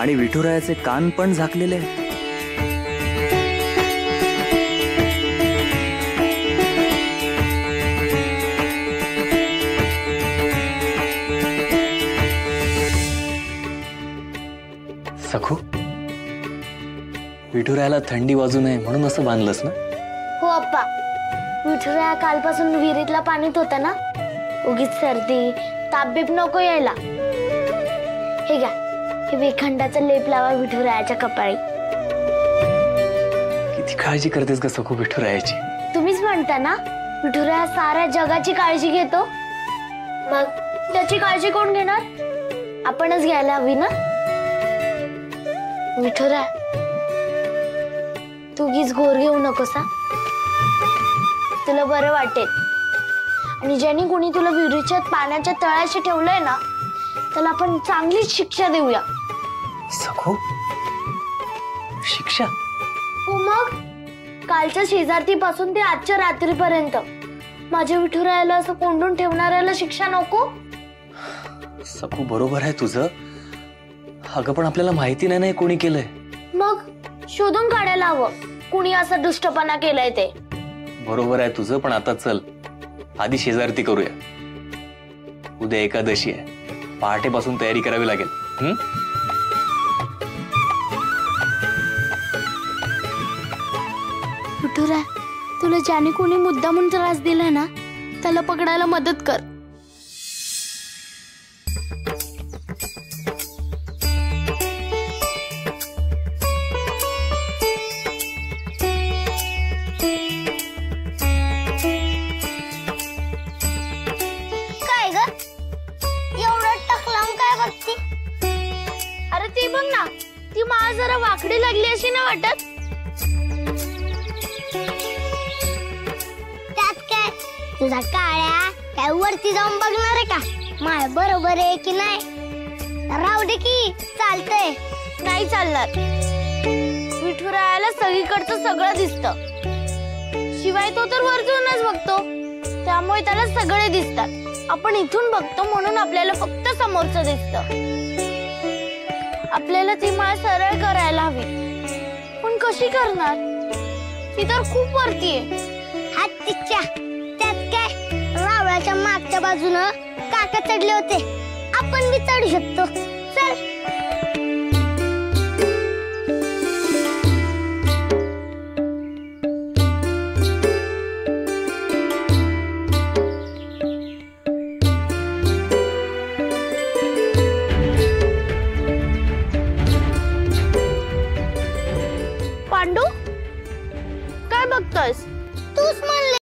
आणि विठुरायाचे कान पण झाकलेले आहेत. सखू, विठुरायाला थंडी वाजू नये म्हणून असं बांधलंस ना? हो अप्पा, विठुराया कालपासून विहिरीतला पाणीत होता ना, उगीच सर्दी ताप बीप नको यायला. हे घ्या, हे वेखंडाचा लेप लावा विठुरायाच्या कपाळी. किती काळजी करतेस का सखू विठुरायाची? तुम्हीच म्हणता ना विठुराया साऱ्या जगाची काळजी घेतो, मग त्याची काळजी कोण घेणार? आपणच घ्यायला हवी ना. विठुराया, तू उगीच घोर घेऊ नकोस हा, तुला बरं वाटेल. आणि ज्यांनी कोणी तुला विहिरीच्या पाण्याच्या तळाशी ठेवलंय ना, त्याला आपण चांगलीच शिक्षा देऊया. सखू, शिक्षा? हो मग, कालच्या शेजारतीपासून ते आजच्या रात्रीपर्यंत माझ्या विठुरायाला असं कोंडून ठेवणाऱ्याला शिक्षा नको? सखू, बरोबर आहे तुझं. अगं पण आपल्याला माहिती नाही कोणी केलंय. मग शोधून काढायला हवं कुणी असं दुष्टपणा केलंय ते. बरोबर आहे तुझं, पण आता चल आधी शेजारती करूया. उद्या एकादशी आहे, पहाटेपासून तयारी करावी लागेल. विठुराया, तुला ज्याने कोणी मुद्दामून त्रास दिलाय ना, त्याला पकडायला मदत कर. काय ग एवढं टकलावून काय बघती? अरे ती बघ ना, ती माळ जरा वाकडी लागली अशी ना वाटत? त्यात काय, तुझा काळ्या काय वरती जाऊन बघणार आहे का माळ बरोबर आहे की नाही? राहू दे की, चालतंय. नाही चालणार. विठुरायाला सगळीकडचं सगळं दिसतं, शिवाय तो तर वरतूनच बघतो, त्यामुळे त्याला सगळे दिसतात. आपण इथून बघतो म्हणून आपल्याला फक्त समोरचं दिसतं. आपल्याला ती माळ सरळ करायला हवी, पण कशी करणार? ती तर खूप वरती आहे. हत्तीच्या, त्यात काय, रावळाच्या मागच्या बाजूनं काका चढले होते, आपण बी चढू शकतो. चल. पांडू, काय बघतोयस? तूच म्हणले